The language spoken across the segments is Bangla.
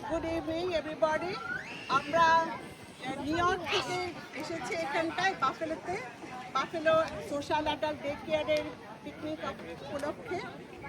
Good evening everybody. আমরা নিউ ইয়র্ক থেকে এসেছি এখানটায় বাফেলোতে, বাফেলো সোশ্যাল অ্যাডাল্ট ডে কেয়ারের পিকনিক উপলক্ষে।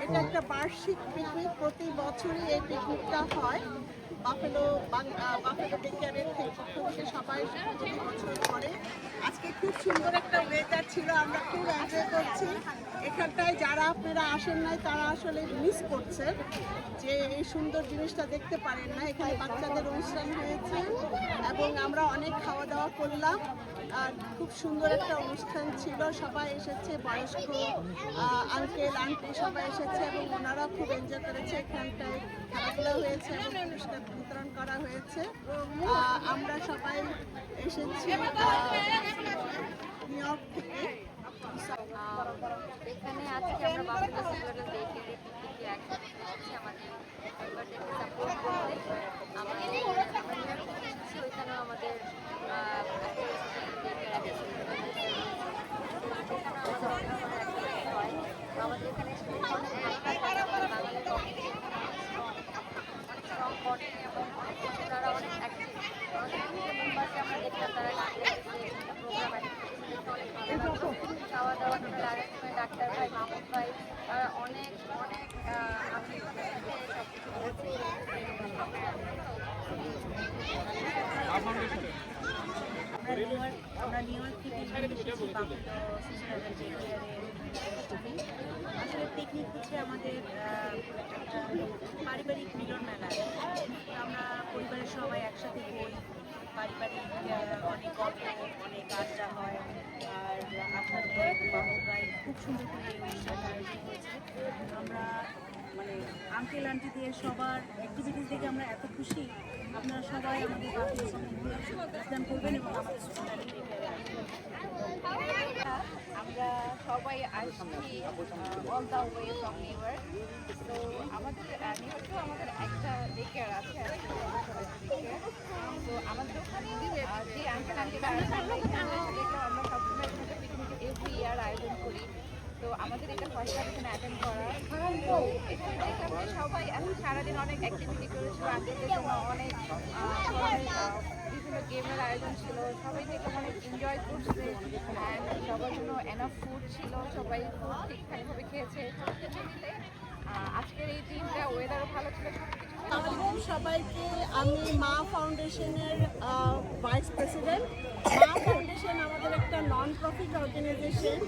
এটা একটা বার্ষিক পিকনিক, প্রতি বছরই এই পিকনিকটা হয়। বাফেলো ডে কেয়ারের পক্ষ থেকে সবাই প্রতি বছর করে। আজকে খুব সুন্দর একটা ওয়েদার ছিল, আমরা খুব এনজয় করছি। এখানটায় যারা আপনারা আসেন নাই তারা আসলে মিস করছেন যে এই সুন্দর জিনিসটা দেখতে পারেন না। এখানে বাচ্চাদের অনুষ্ঠান হয়েছে এবং আমরা অনেক খাওয়া দাওয়া করলাম। আর খুব সুন্দর একটা অনুষ্ঠান ছিল, সবাই এসেছে, বয়স্ক আঙ্কেল আন্টি সবাই এসেছে এবং ওনারা খুব এনজয় করেছে। এখানটায় খেলাধুলা হয়েছে এবং পুরস্কার বিতরণ করা হয়েছে। আমরা সবাই এসেছি নিউ ইয়র্ক থেকে। এখানে আজকে আমরা বাফেলো সোশ্যাল ডে কেয়ারে পিকনিকে একসাথে এসেছি আমাদের পরিবারটাকে সাপোর্ট করতে। আমাদের ওইখানেও আমাদের আমাদের এখানে বাঙালি অনেক স্ট্রং বডি এবং তারা অনেক অ্যাক্টিভ। আমাদের মেম্বারকে আমরা দেখলাম তারা প্রোগ্রাম অনেক ভালো খাওয়া দাওয়া টোটাল আরেকসময় ডাক্তার ভাই মাহমুদ ভাই তারা অনেক অনেক আমি সব কিছু আমরা নিউ ইয়র্ক থেকে এসেছি বাফেলো সোশ্যাল ডে কেয়ারের। আসলে পিকনিক হচ্ছে আমাদের একটা পারিবারিক মিলন মেলা। আমরা পরিবারের সবাই একসাথে হই, পারিবারিক অনেক গল্প, অনেক আড্ডা হয়। আর আপনাদের মাহমুদ ভাই খুব সুন্দর করে এই অনুষ্ঠানটা আয়োজন করেছে। আমরা মানে আঙ্কেল আন্টিদের সবার অ্যাক্টিভিটিস দেখে আমরা এত খুশি। আপনারা সবাই আমাদের বাফেলো যোগদান করবেন এবং আমাদের সোশ্যাল ডে কেয়ারে আসবেন। আমরা সবাই আসছি all the way from new York. তো আমাদের নিউ ইয়র্কেও আমাদের একটা ডে কেয়ার আছে, তো আমাদের ওখানে যে আঙ্কেল আন্টিরা আমরা সবসময় পিকনিক এভরি ইয়ার আয়োজন করি। তো আমাদের এটা ফার্স্ট টাইম এখানে অ্যাটেন্ড করা। তো এখানে দেখলাম যে সবাই এখন সারাদিন অনেক অ্যাক্টিভিটি করেছিল, আঙ্কেলদের জন্য অনেক বিভিন্ন গেমের আয়োজন ছিল, সবাই দেখলাম অনেক এনজয় করছে। অ্যান্ড সবার জন্য এনাফ ফুড ছিল, সবাই ফুড ঠিকঠাকভাবে খেয়েছে। সবকিছু মিলে আজকের এই দিনটা ওয়েদারও ভালো ছিল, আসসালামু সবাইকে। আমি মা ফাউন্ডেশনের ভাইস প্রেসিডেন্ট। মা ফাউন্ডেশন আমাদের একটা নন প্রফিট অর্গানাইজেশন।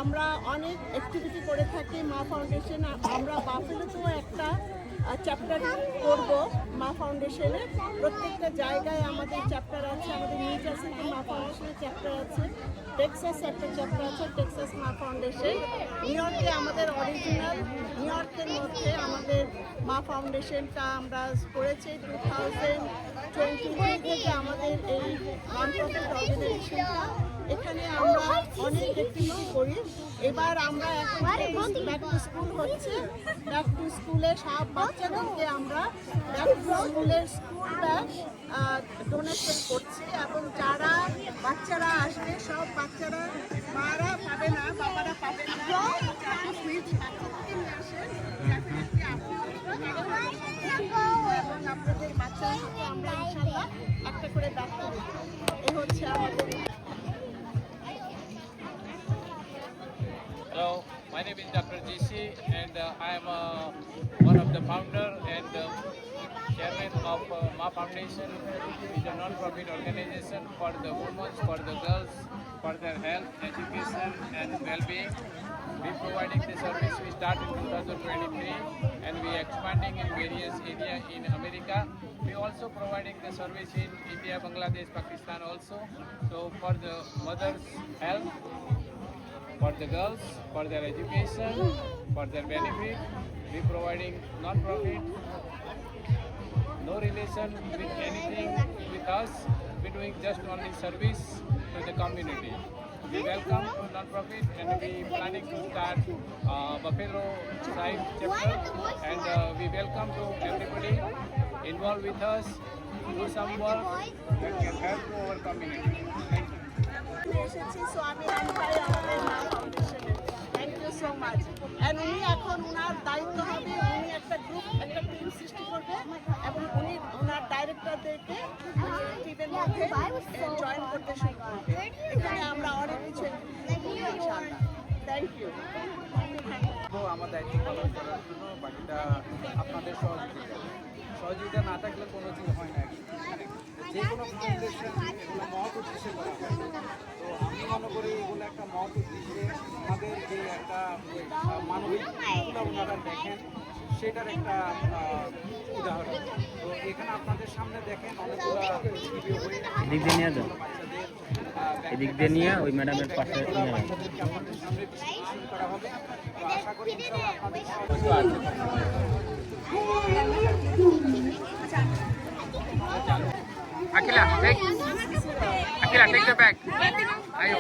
আমরা অনেক অ্যাক্টিভিটি করে থাকি মা ফাউন্ডেশন। আমরা বাফেলোতেও একটা চ্যাপ্টার করব মা ফাউন্ডেশনে। প্রত্যেকটা জায়গায় আমাদের চ্যাপ্টার আছে। আমাদের নিউ জার্সিতে মা ফাউন্ডেশনের চ্যাপ্টার আছে, টেক্সাস একটা চ্যাপ্টার আছে, টেক্সাস মা ফাউন্ডেশন। নিউ ইয়র্কে আমাদের অরিজিনাল, নিউ ইয়র্কের মধ্যে আমাদের মা ফাউন্ডেশনটা আমরা করেছি 2023 থেকে আমাদের এই নন প্রফিট অর্গানাইজেশনটা। এখানে আমরা অনেক অ্যাক্টিভিটি করি। এবার আমরা এখন ব্যাক টু স্কুল হচ্ছে, ব্যাক টু স্কুলে সব বাচ্চাদেরকে আমরা ব্যাক টু স্কুলের স্কুল ব্যাগ ডোনেশন করছি এবং যারা বাচ্চারা আসবে সব বাচ্চারা, মারা পাবে না, বাবারা পাবে না, সুইচ বাচ্চাদেরকে নিয়ে আসেন। এবং আপনাদের বাচ্চাদের সাথে আমরা ইনশাল্লাহ একটা করে ব্যাগ করি। এই হচ্ছে আমাদের। Hello, my name is Dr. JC and I am one of the founder and chairman of Ma Foundation, which is a non-profit organization for the women, for the girls, for their health, education and well-being. We providing the service. We started in 2023 and we expanding in various areas in America. We also providing the service in India, Bangladesh, Pakistan also. So for the mother's health, for the girls, for their education, for their benefit, we providing non-profit, no relation with anything with us. We doing just only service to the community. We welcome to non-profit and we planning to start Buffalo side chapter and we welcome to everybody involved with us, do some work that can help to our community. Thank you. এসেছি স্বামী ভাই আমাদের মা ফাউন্ডেশনে। Thank you so much. And উনি এখন ওনার দায়িত্ব হবে, উনি একটা গ্রুপ, একটা টিম সৃষ্টি করবে এবং উনি ওনার বাচ্চাদেরকে টিমের মধ্যে জয়েন করতে শুরু করবে। এখানে আমরা অনেক কিছু ইনশাআল্লাহ। Thank you. আমার দায়িত্ব পালন করার জন্য বাকিটা আপনাদের সহযোগিতা না থাকলে কোনো কিছু হয় না। যে কোনো ফাউন্ডেশন এগুলো মহৎ উদ্দেশ্যে করা হয়। তো আমি মনে করি এগুলো একটা মহৎ উদ্দেশ্যে আমাদের যে একটা মানবিকগুলো ওনারা দেখেন সেটার একটা উদাহরণ। তো এখানে আপনাদের সামনে দেখেন অনেকগুলো এদিক দিয়ে নিয়ে যাও, এদিক দিয়ে নিয়ে ওই ম্যাডামের পাশে নিয়ে যাও। বাচ্চাদেরকে আপনাদের সামনে ডিস্ট্রিবিউশন করা হবে। তো আশা করি ইনশাআল্লাহ আপনাদের Akila, take the bag. Ayo.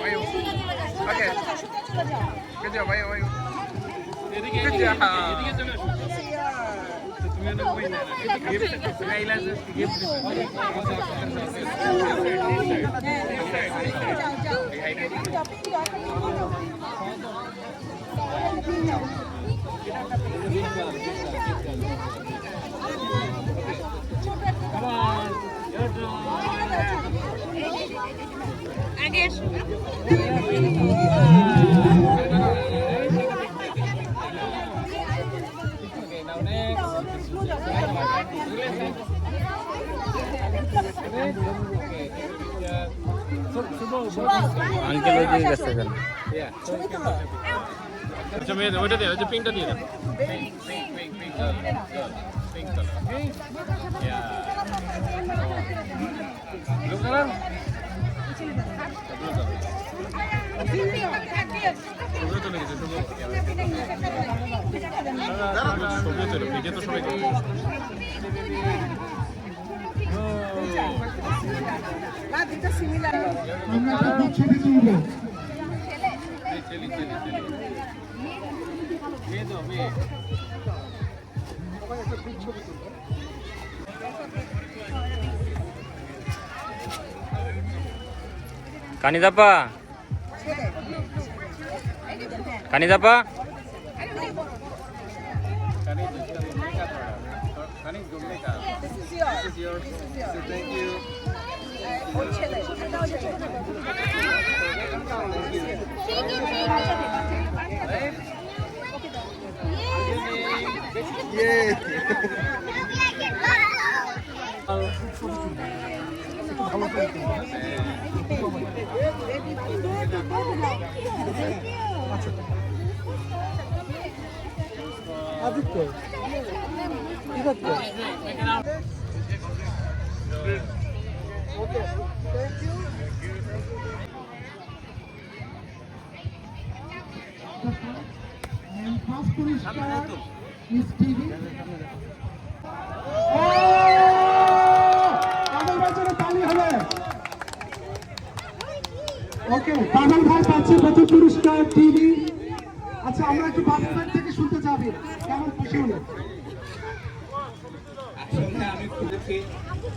Okay. Good job, ayo. Good job. Come on. Okay, now next. Uncle ওই দিকে গেছে কেন? আচ্ছা মেয়ে ওইটা দিয়ে ওই পিঙ্কটা দিয়ে দাও পিঙ্ক কালার ব্লু কালার ছবিও চলে গেছে ছবিও চলে ভিডিও তো সবাই চলি মেয়ে তো মেয়ে কানিজাপা, কানিজাপা, This is yours. So thank you. ওকে, বাদল ভাই পাচ্ছে প্রথম পুরস্কার টিভি। আচ্ছা, আমরা একটু বাদল ভাই থেকে শুনতে চাবি কেমন খুশি হলো। আসলে আমি খুঁজেছি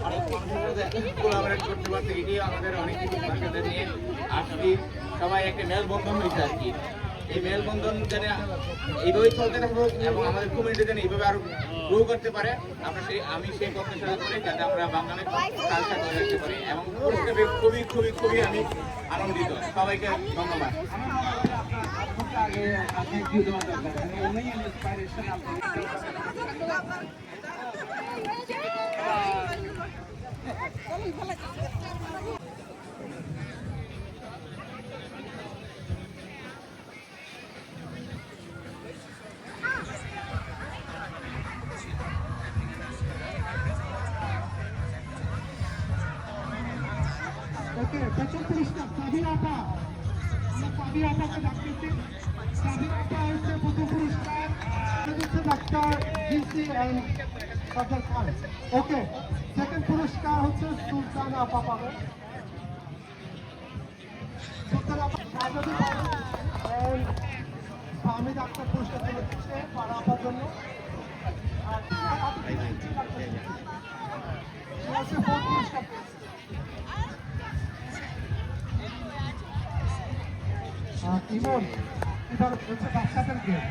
অনেক মানুষের সাথে কোলাবরেট করতে পারছি, এটাই আমাদের অনেক কিছু মানুষদের নিয়ে আসছি। সবাই একটা মেলবন্ধন হয়েছে আর কি। এই মেলবন্ধন যেন এইভাবেই চলতে থাকবো এবং আমাদের কমিউনিটি যেন এইভাবে আরো গ্রো করতে পারে। আমি সেই প্রত্যাশা করি যাতে আমরা বাঙালি কালচার ধরে রাখতে পারি এবং পুরস্কারে খুবই আমি আনন্দিত। সবাইকে ধন্যবাদ। ওকে, প্রথম পুরস্কার সাবিনা আপা। আমরা সাবিনা আপাকে ডাকতেছি। সাবিনা আপা হচ্ছে প্রথম পুরস্কার, হচ্ছে ডাক্তার জিসি and Sardar Khan. Okay, second পুরস্কার হচ্ছে সুলতানা আপা পাবে। সুলতানা আপা শাহজাদি পাবে এন্ড স্বামী ডাক্তার পুরস্কার তুলে দিচ্ছে পাড়া আপার জন্য। আর সে হচ্ছে ফোর্থ পুরস্কার পেয়েছে। ইমন, এবার হচ্ছে বাচ্চাদের গেম।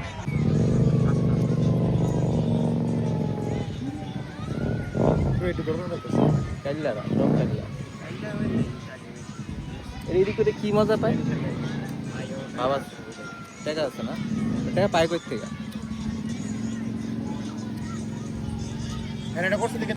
একটু কাইল্লারা রং কাইল্লা এদিক করে কি মজা পায় বাবা টাকা আছে না টাকা পায় কই থেকে এটা করছে দিকে